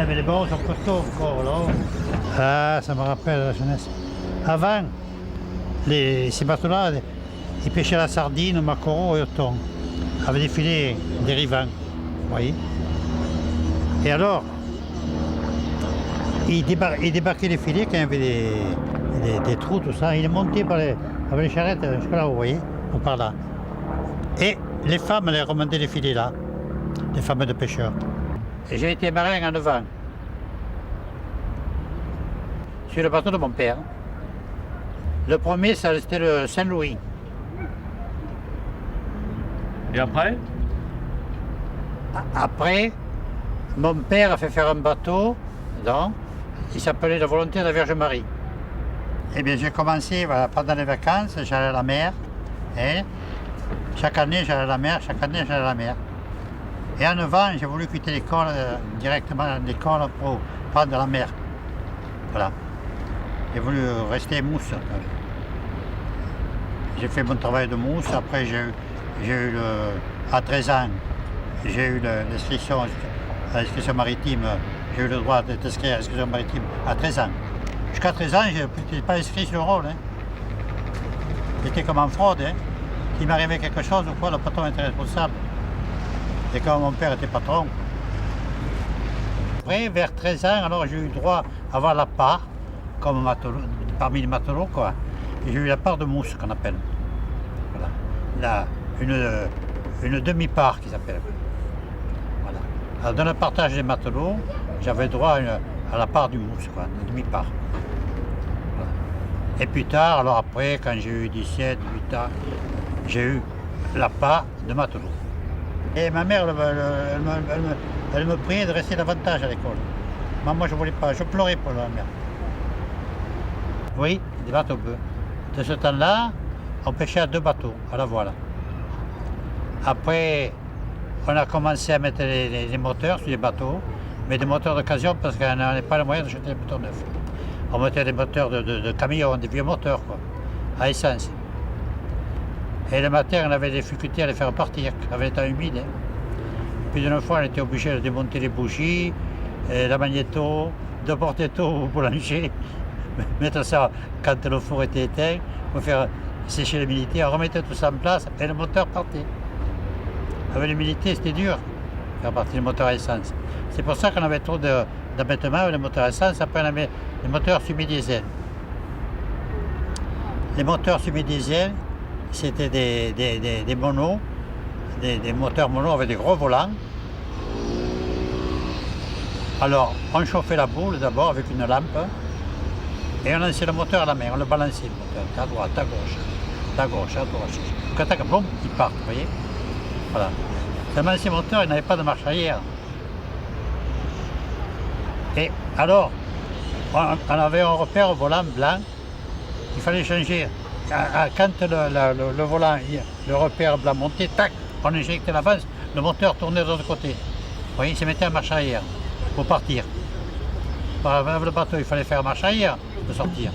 mais les barreaux sont costauds encore là. Ah, ça me rappelle la jeunesse. Avant, ces bateaux-là, ils pêchaient la sardine, le maquereau et le thon, avec des filets dérivants. Vous voyez? Et alors, ils débarquaient les filets quand il y avait des trous, tout ça. Ils les montaient avec les charrettes jusque là, vous voyez, par là. Et les femmes, elles remontaient les filets là, les femmes de pêcheurs. Et j'ai été marin à 9 ans. Sur le bateau de mon père. Le premier, c'était le Saint-Louis. Et après? Après, mon père a fait faire un bateau, donc, il s'appelait la Volonté de la Vierge Marie. Eh bien, j'ai commencé pendant les vacances, j'allais à la mer. Et chaque année, j'allais à la mer, chaque année, j'allais à la mer. Et à 9 ans, j'ai voulu quitter l'école, directement à l'école pour prendre la mer. Voilà. J'ai voulu rester mousse. J'ai fait mon travail de mousse, après j'ai eu à 13 ans, j'ai eu l'inscription à l'inscription maritime, j'ai eu le droit d'être inscrit à l'inscription maritime à 13 ans. Jusqu'à 13 ans, je n'étais pas inscrit sur le rôle. Hein. J'étais comme en fraude. Hein. S'il m'arrivait quelque chose ou quoi, le patron était responsable. Et quand mon père était patron. Après, vers 13 ans, alors j'ai eu le droit à avoir la part, comme matelot, parmi les matelots, quoi. Et j'ai eu la part de mousse, qu'on appelle. Voilà. Une demi-part, qui s'appelle. Voilà. Alors, dans le partage des matelots, j'avais droit à la part du mousse, quoi, une demi-part. Voilà. Et plus tard, alors après, quand j'ai eu 17, 18 ans, j'ai eu la part de matelot. Et ma mère, elle me priait de rester davantage à l'école. Moi, je ne voulais pas, je pleurais pour ma mère. Oui, des bateaux bleus. De ce temps-là, on pêchait à 2 bateaux, à la voile. Après, on a commencé à mettre les moteurs sur les bateaux, mais des moteurs d'occasion parce qu'on n'avait pas le moyen d'acheter des moteurs neufs. On mettait des moteurs de camion, des vieux moteurs, quoi, à essence. Et le matin, on avait des difficultés à les faire partir, avec le temps humide. Hein. Puis d'une fois, on était obligé de démonter les bougies, la magnéto, de porter tout au boulanger, mettre ça quand le four était éteint, pour faire sécher l'humidité, on remettait tout ça en place et le moteur partait. Avec l'humidité, c'était dur, faire partir le moteur à essence. C'est pour ça qu'on avait trop d'embêtements avec le moteur à essence, après on avait les moteurs semi-diesel. Les moteurs semi-diesel, c'était des monos, des moteurs monos avec des gros volants. Alors, on chauffait la boule d'abord avec une lampe et on lançait le moteur à la main, on le balançait le moteur, à droite, à gauche, à gauche, à droite. Quand boum, il part, vous voyez. Voilà. Seulement ces moteurs, ils n'avaient pas de marche arrière. Et alors, on avait un repère au volant blanc, il fallait changer. Quand le volant, le repère blanc montait, tac, on injectait l'avance, le moteur tournait de l'autre côté. Vous voyez, il se mettait en marche arrière pour partir. Avec le bateau, il fallait faire marche arrière pour sortir.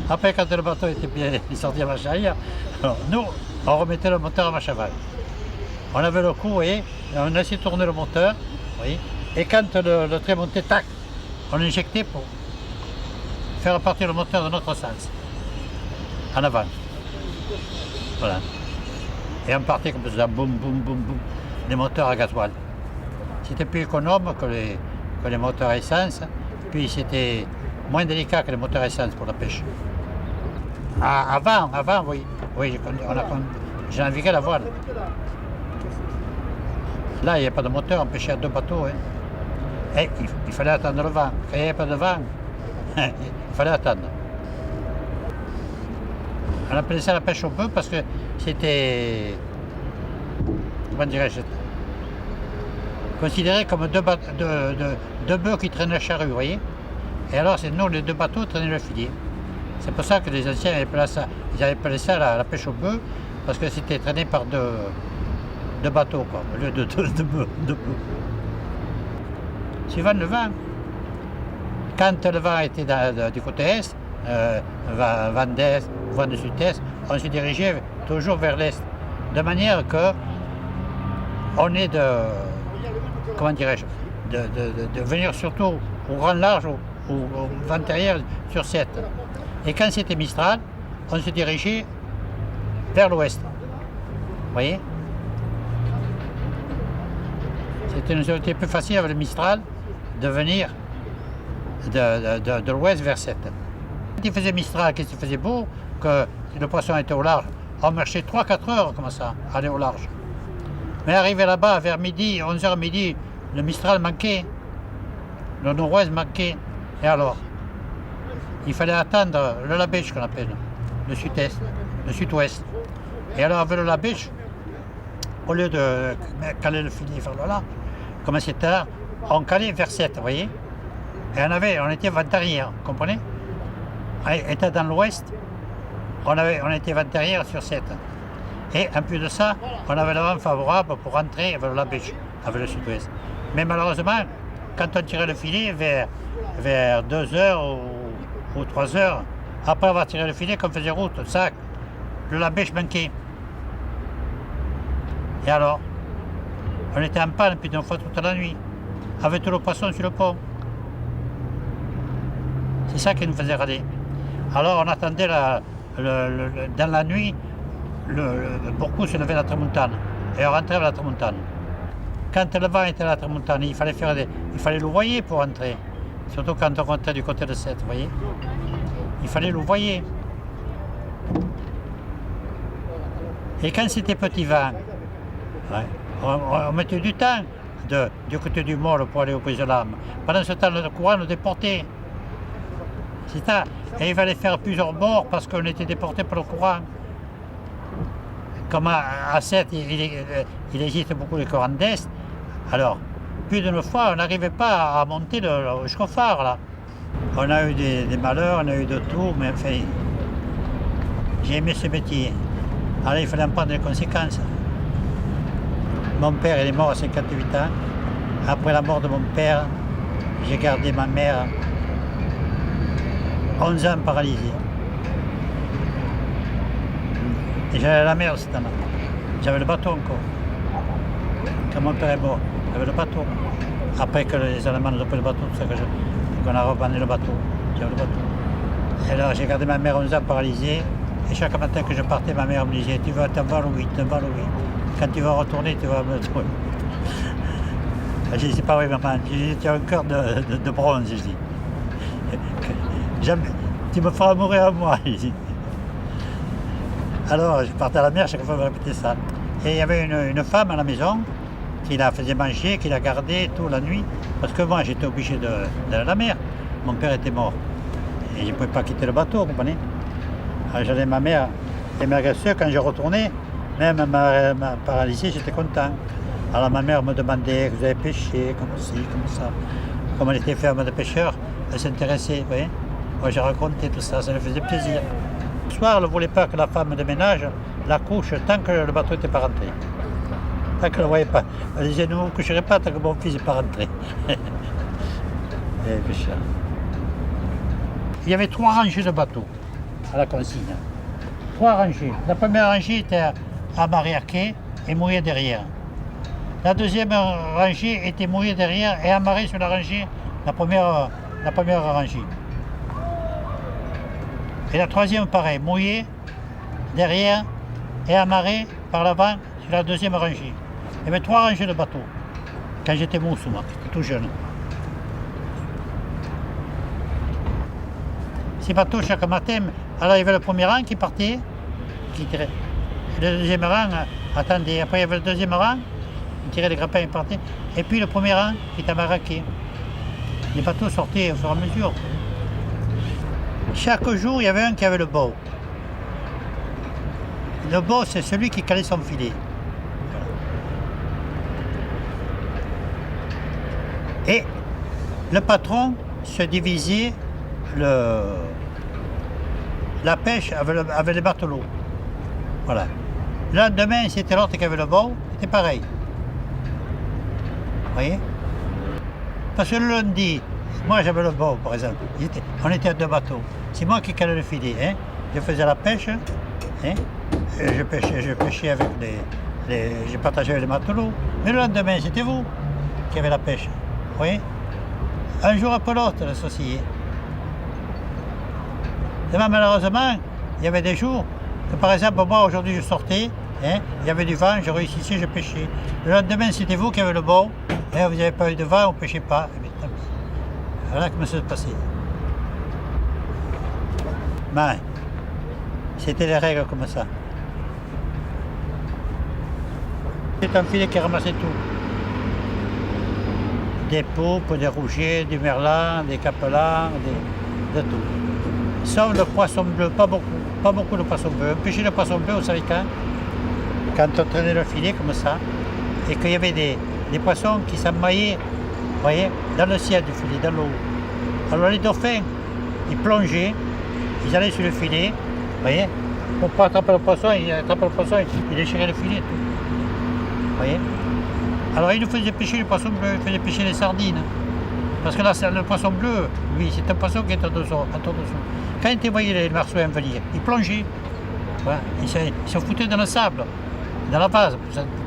Après, quand le bateau était bien sorti en marche arrière, alors, nous, on remettait le moteur en marche avant. On avait le coup, vous voyez, on laissait tourner le moteur, vous voyez, et quand le trait montait, tac, on injectait pour faire partir le moteur de notre sens. En avant. Voilà. Et on partait comme ça, boum, boum, boum, boum, des moteurs à gasoil. C'était plus économe que les moteurs à essence, puis c'était moins délicat que les moteurs à essence pour la pêche. Avant, oui. Oui, j'ai navigué à la voile. Là, il n'y a pas de moteur, on pêchait à 2 bateaux. Hein. Et il fallait attendre le vent. Quand il n'y avait pas de vent, il fallait attendre. On appelait ça la pêche au bœuf parce que c'était, comment dirais-je, considéré comme deux bœufs qui traînaient la charrue, vous voyez. Et alors, nous, les 2 bateaux traînaient le filet. C'est pour ça que les anciens avaient appelé ça la pêche au bœuf, parce que c'était traîné par deux bateaux, quoi, au lieu de bœufs. Suivant le vent. Quand le vent était du côté est, vent d'est, vent de sud-est, on se dirigeait toujours vers l'est. De manière que on est comment dirais-je, de venir surtout au grand large, au vent arrière sur 7. Et quand c'était Mistral, on se dirigeait vers l'ouest. Vous voyez? C'était plus facile avec le Mistral de venir de l'ouest vers 7. Quand il faisait Mistral, qu'il faisait beau, que le poisson était au large, on marchait 3-4 heures comme ça, aller au large. Mais arrivé là-bas vers midi, 11h midi, le Mistral manquait, le nord-ouest manquait. Et alors, il fallait attendre le Labèche qu'on appelle, le sud-est, le sud-ouest. Et alors avec le Labèche, au lieu de caler le filet vers le large, comme c'était tard, on calait vers 7, vous voyez. Et on était vent arrière, vous comprenez? Étant dans l'ouest, on était vent arrière sur 7. Et en plus de ça, on avait le vent favorable pour rentrer vers la Labèche, avec le sud-ouest. Mais malheureusement, quand on tirait le filet vers 2h ou 3h, après avoir tiré le filet, qu'on faisait route, sac, le Labèche manquait. Et alors, on était en panne puis d'une fois toute la nuit, avec tout le poisson sur le pont. C'est ça qui nous faisait râler. Alors on attendait dans la nuit, beaucoup se levait la tramontane, et on rentrait vers la tramontane. Quand le vent était à la tramontane, il fallait louvoyer pour rentrer, surtout quand on rentrait du côté de 7, vous voyez. Il fallait louvoyer. Et quand c'était petit vent, on mettait du temps du côté du Môle pour aller au Brise-Lames. Pendant ce temps, le courant nous déportait. C'est ça. Et il fallait faire plusieurs bords parce qu'on était déporté par le courant. Comme à 7, il existe beaucoup les courants d'Est. Alors, plus d'une fois, on n'arrivait pas à monter jusqu'au phare, là. On a eu des malheurs, on a eu de tout, mais enfin, j'ai aimé ce métier. Alors, il fallait en prendre les conséquences. Mon père, il est mort à 58 ans. Après la mort de mon père, j'ai gardé ma mère 11 ans paralysée. Et j'allais à la mer cette année. J'avais le bateau encore. Quand mon père est mort, j'avais le bateau. Après que les Allemands nous ont pris le bateau, tout ça, qu'on a revendu le bateau. J'avais le bateau. Et alors j'ai gardé ma mère 11 ans paralysée. Et chaque matin que je partais, ma mère me disait, tu vas t'en vas oui, t'en vas oui. Quand tu vas retourner, tu vas me trouver. J'ai dit, c'est pas vrai, maman. J'ai dit, tu as un cœur de bronze, j'ai dit. Jamais. Tu me feras mourir à moi, j'ai dit. Alors, je partais à la mer, chaque fois, je me répétais ça. Et il y avait une femme à la maison qui la faisait manger, qui la gardait toute la nuit. Parce que moi, j'étais obligé d'aller à la mer. Mon père était mort. Et je ne pouvais pas quitter le bateau, vous comprenez? Alors, j'allais ma mère et mes soeurs, quand je retournais, même ma paralysée, j'étais content. Alors ma mère me demandait, vous avez pêché, comme ci, comme ça. Comme elle était ferme de pêcheur, elle s'intéressait, vous voyez. Moi, j'ai raconté tout ça, ça lui faisait plaisir. Le soir, elle ne voulait pas que la femme de ménage la couche tant que le bateau n'était pas rentré. Tant qu'elle ne voyait pas. Elle disait, ne vous coucherez pas tant que mon fils n'est pas rentré. Il y avait 3 rangées de bateaux à la consigne. 3 rangées. La première rangée était amarrée à quai et mouillée derrière. La deuxième rangée était mouillée derrière et amarrée sur la rangée, la première rangée. Et la troisième, pareil, mouillée derrière et amarrée par l'avant sur la deuxième rangée. Il y avait 3 rangées de bateaux quand j'étais mousse, moi, j'étais tout jeune. Ces bateaux, chaque matin, alors il y avait le premier rang qui partait, qui tirait. Le deuxième rang attendait. Après, il y avait le deuxième rang, qui tirait les grappins et partait. Et puis le premier rang qui était amarraqué. Les bateaux sortaient au fur et à mesure. Chaque jour, il y avait un qui avait le bord. Le bord, c'est celui qui calait son filet. Et le patron se divisait la pêche avec les matelots. Voilà. Le lendemain, c'était l'autre qui avait le bord, c'était pareil. Vous voyez? Parce que le lundi, moi j'avais le bord, par exemple. On était à 2 bateaux. C'est moi qui calais le filet. Hein? Je faisais la pêche. Hein? Et je pêchais avec je partageais avec les matelots. Mais le lendemain, c'était vous qui avez la pêche. Oui. Un jour après l'autre, le sauciller. Et malheureusement, il y avait des jours que, par exemple, moi, aujourd'hui, je sortais, hein, il y avait du vent, je réussissais, je pêchais. Le lendemain, c'était vous qui avez le bon, hein, vous n'avez pas eu de vent, on ne pêchait pas. Et bien, voilà comment ça se passait. Mais, c'était les règles comme ça. C'est un filet qui ramassait tout. Des poupes, des rougets, des merlans, des capelans, de tout. Sauf le poisson bleu, pas beaucoup de poisson bleu. On pêchait le poisson bleu, vous savez quand on traînait le filet comme ça, et qu'il y avait des poissons qui s'emmaillaient, vous voyez, dans le ciel du filet, dans l'eau. Alors les dauphins, ils plongeaient, ils allaient sur le filet, vous voyez, pour ne pas attraper le poisson, ils déchiraient le filet, tout. Vous voyez. Alors il nous faisait pêcher le poisson bleu, il faisait pêcher les sardines. Parce que là, le poisson bleu, lui, c'est un poisson qui est en dessous. Quand il voyait les marsouins venir, il plongeait. Voilà. Il se foutait dans le sable, dans la vase.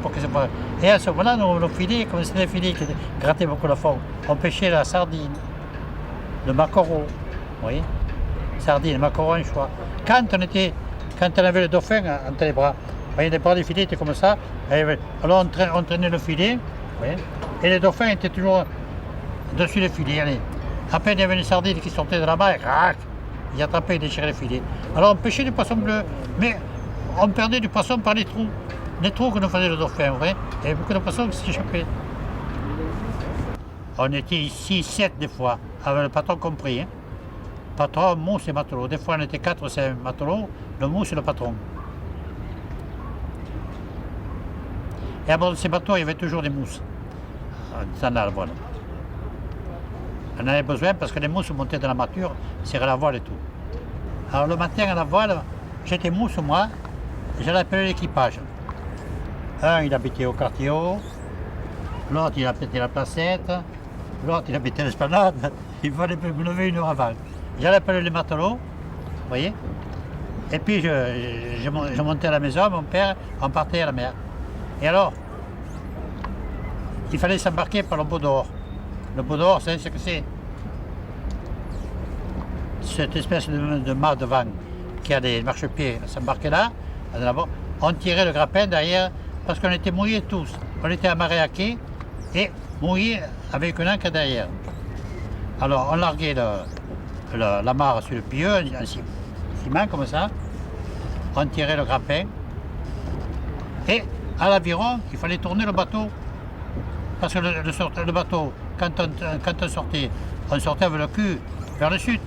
Pour que ça... Et à ce moment-là, nos filets, comme c'était des filets qui grattaient beaucoup le fond, on pêchait la sardine, le maquereau. Vous voyez, sardine, maquereau, un choix. Quand on avait le dauphin entre les bras, vous voyez, les bras du filet étaient comme ça. Alors on traînait le filet, vous voyez, et les dauphins étaient toujours dessus le filet. Allez. Après, il y avait une sardine qui sortait de la mer, ils attrapaient et déchiraient le filet. Alors on pêchait du poisson bleu, mais on perdait du poisson par les trous que nous faisait le dauphin, vous voyez. Il y avait beaucoup de poissons qui s'échappaient. On était ici 7 des fois, avec le patron compris. Hein. Patron, mousse et matelot. Des fois on était 4 ou 5 matelots, le mousse et le patron. Et à bord de ces bateaux, il y avait toujours des mousses. Dans la voile. On en avait besoin parce que les mousses montaient dans la mâture, serraient la voile et tout. Alors le matin à la voile, j'étais mousse moi, et j'allais appeler l'équipage. Un, il habitait au quartier haut, l'autre, il habitait la placette, l'autre, il habitait l'esplanade. Il fallait me lever 1 heure avant. J'allais appeler les matelots, vous voyez, et puis je montais à la maison, mon père, on partait à la mer. Et alors, il fallait s'embarquer par le beau dehors. Le beau dehors, c'est ce que c'est. Cette espèce de mât de vent qui a des marchepieds. On s'embarquait là, on tirait le grappin derrière, parce qu'on était mouillés tous. On était amarrés à quai et mouillés avec une ancre derrière. Alors on larguait la mare sur le pieu, en ciment comme ça. On tirait le grappin. Et à l'aviron, il fallait tourner le bateau. Parce que le bateau, quand on sortait avec le cul vers le sud.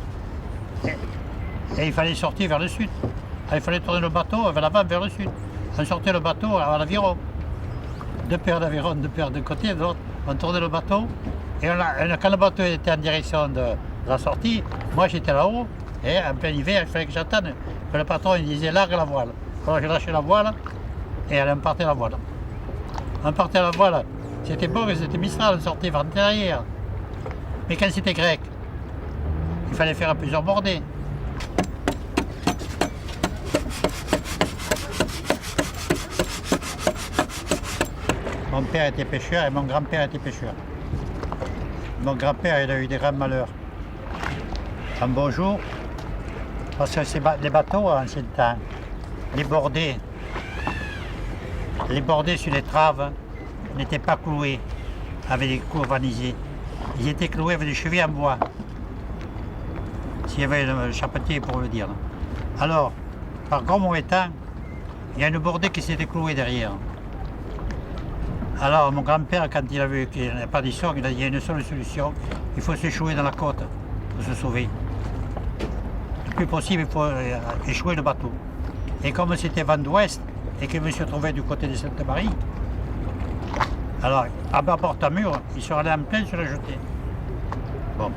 Et il fallait sortir vers le sud. Alors, il fallait tourner le bateau vers l'avant, vers le sud. On sortait le bateau à l'aviron. 2 paires d'aviron, 2 paires d'un côté et de l'autre. On tournait le bateau. Et quand le bateau était en direction de la sortie, moi j'étais là-haut. Et en plein hiver, il fallait que j'attende. Que le patron il disait largue la voile. Alors j'ai lâché la voile et on partait la voile. On partait la voile. C'était beau, c'était Mistral, on sortait vers derrière. Mais quand c'était grec, il fallait faire plusieurs bordées. Mon père était pêcheur et mon grand-père était pêcheur. Mon grand-père, il a eu des grands malheurs. Un beau jour, parce que les bateaux, en ancien temps, les bordées sur les traves n'étaient pas cloués avec des clous vanisés. Ils étaient cloués avec des chevilles en bois. S'il y avait le charpentier pour le dire. Alors, par grand mauvais temps, il y a une bordée qui s'était clouée derrière. Alors mon grand-père, quand il a vu qu'il n'y avait pas d'issue, il a dit il y a une seule solution, il faut s'échouer dans la côte pour se sauver. Le plus possible, il faut échouer le bateau. Et comme c'était vent d'ouest et que je me suis trouvé du côté de Sainte-Marie, alors à bas porte-à-mur, il serait allé en plein sur la jetée. Bon,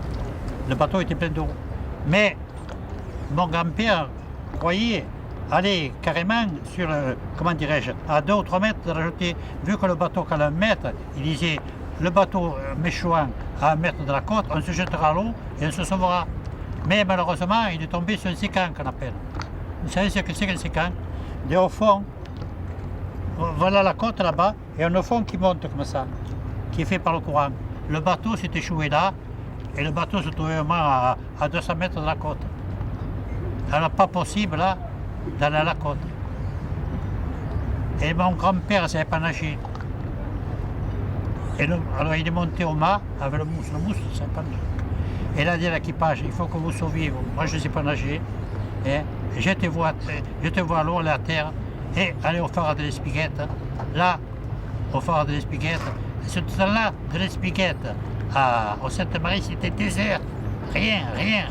le bateau était plein d'eau. Mais mon grand-père croyait aller carrément sur, comment dirais-je, à 2 ou 3 mètres de la jetée. Vu que le bateau qu'à 1 mètre, il disait le bateau m'échouant à 1 mètre de la côte, on se jettera à l'eau et on se sauvera. Mais malheureusement, il est tombé sur un séquent qu'on appelle. Vous savez ce que c'est qu'un séquent? Et au fond, voilà la côte là-bas, et un fond qui monte comme ça, qui est fait par le courant. le bateau s'est échoué là, et le bateau se trouvait vraiment à 200 mètres de la côte. Alors pas possible là d'aller à la côte. Et mon grand-père ne savait pas nager. Alors il est monté au mât avec le mousse ne savait pas nager. Et il a dit à l'équipage, il faut que vous sauviez, moi je ne sais pas nager, hein. Jetez-vous à l'eau, à la terre, et allez au phare de l'Espiguette. Là, au phare de l'Espiguette, ce temps-là, de l'Espiguette au Sainte-Marie, c'était désert. Rien.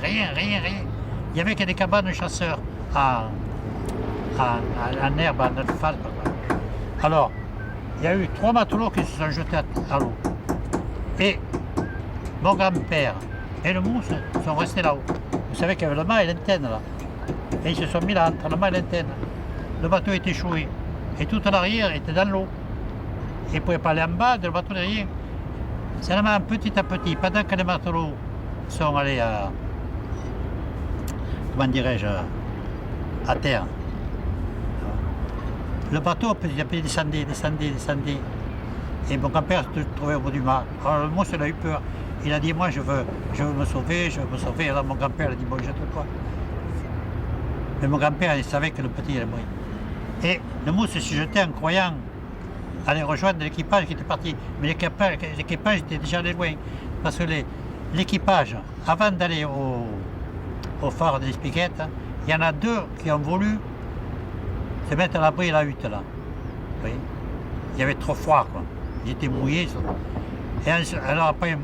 Il n'y avait que des cabanes de chasseurs en herbe, en asphalte. Alors, il y a eu 3 matelots qui se sont jetés à l'eau. Et mon grand-père et le mousse sont restés là-haut. Vous savez qu'il y avait le mât et l'antenne là. Et ils se sont mis là entre le mât et l'antenne. Le bateau était échoué. Et tout l'arrière était dans l'eau. Ils ne pouvaient pas aller en bas de le bateau derrière. Seulement petit à petit, pendant que les matelots sont allés à, comment dirais-je, à terre, le bateau petit à petit descendait. Et mon grand-père se trouvait au bout du mât. Alors le mousse, il a eu peur. Il a dit, moi je veux me sauver. Alors mon grand-père a dit, bon, jette-toi. Mais mon grand-père, il savait que le petit allait mourir. Et le mousse s'est jeté en croyant aller rejoindre l'équipage qui était parti. Mais l'équipage était déjà allé loin. Parce que l'équipage, avant d'aller au phare de l'Espiguette, il y en a 2 qui ont voulu se mettre à l'abri de la hutte là. Vous voyez, il y avait trop froid, quoi. Ils étaient mouillés. Et alors après,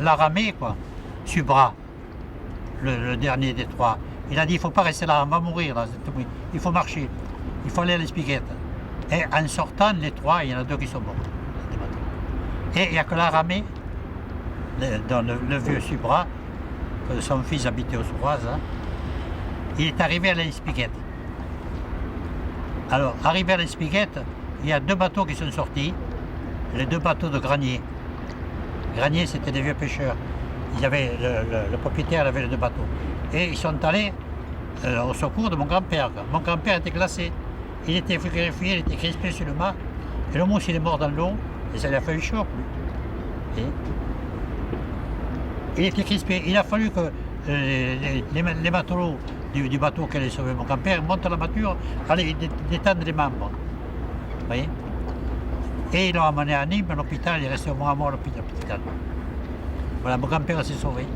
la ramée, quoi, Subra, le dernier des 3, il a dit, il ne faut pas rester là, on va mourir là, il faut marcher, il faut aller à l'Espiguette. Et en sortant, les 3, il y en a 2 qui sont morts. Et il n'y a que la ramée, dans le vieux Subra, que son fils habitait au Souroise, hein, il est arrivé à l'Espiguette. Alors, arrivé à l'Espiguette, il y a 2 bateaux qui sont sortis, les 2 bateaux de Granier. Granier, c'était des vieux pêcheurs. Le propriétaire avait les 2 bateaux. Et ils sont allés au secours de mon grand-père. Mon grand-père était glacé. Il était greffier, il était crispé sur le mât. Et le mousse, il est mort dans l'eau. Et ça lui a fait chaud. Et il était crispé. Il a fallu que les matelots du bateau qui allait sauver mon grand-père montent à la mâture, allaient détendre les membres. Vous voyez? Et ils l'ont amené à Nîmes, à l'hôpital, il est resté au moins à mort à l'hôpital. Voilà, mon grand-père s'est sauvé.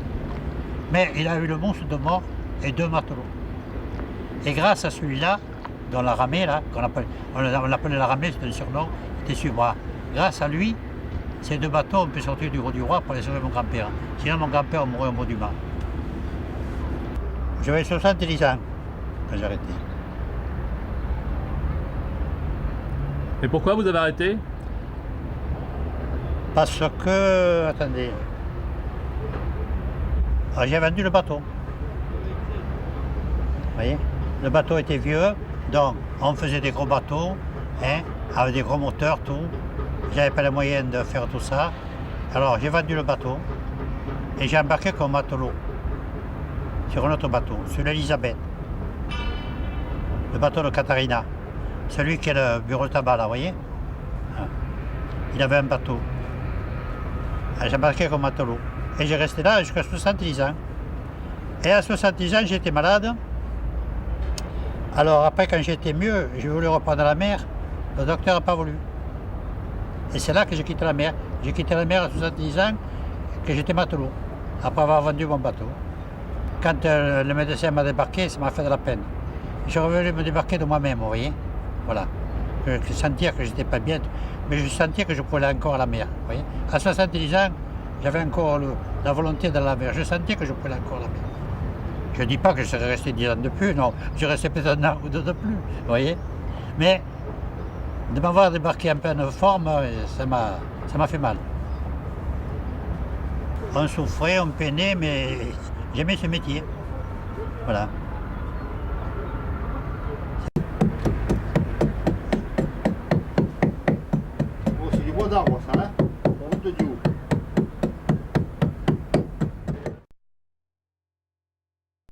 Mais il a eu le monstre de mort et 2 matelots. Et grâce à celui-là, dans la ramée, là, on l'appelait la ramée, c'était un surnom, c'était Subra. Grâce à lui, ces 2 bateaux ont pu sortir du Gros-du-Roi pour aller sauver mon grand-père. Sinon, mon grand-père mourrait au bout du mât. J'avais 70 ans quand j'ai arrêté. Et pourquoi vous avez arrêté? Parce que, attendez, j'ai vendu le bateau. Vous voyez, le bateau était vieux, donc on faisait des gros bateaux, hein, avec des gros moteurs, tout. J'avais pas les moyens de faire tout ça. Alors j'ai vendu le bateau et j'ai embarqué comme matelot sur un autre bateau, sur l'Elisabeth, le bateau de Katharina, celui qui est le bureau de tabac là, vous voyez. Il avait un bateau. J'ai embarqué comme matelot. Et j'ai resté là jusqu'à 70 ans. Et à 70 ans, j'étais malade. Alors après, quand j'étais mieux, j'ai voulu reprendre la mer. Le docteur n'a pas voulu. Et c'est là que j'ai quitté la mer. J'ai quitté la mer à 70 ans, que j'étais matelot, après avoir vendu mon bateau. Quand le médecin m'a débarqué, ça m'a fait de la peine. Je suis revenu me débarquer de moi-même, vous voyez. Voilà. Je sentais que j'étais pas bien, mais je sentais que je pouvais aller encore à la mer. Vous voyez. À 70 ans, j'avais encore la volonté d'aller à la mer. Je sentais que je pouvais aller encore à la mer. Je ne dis pas que je serais resté 10 ans de plus, non. Je restais peut-être 1 an ou 2 de plus, vous voyez. Mais de m'avoir débarqué en pleine forme, ça m'a fait mal. On souffrait, on peinait, mais j'aimais ce métier. Voilà. Oh, c'est du bois d'arbre, ça, hein? Pour route de Dieu.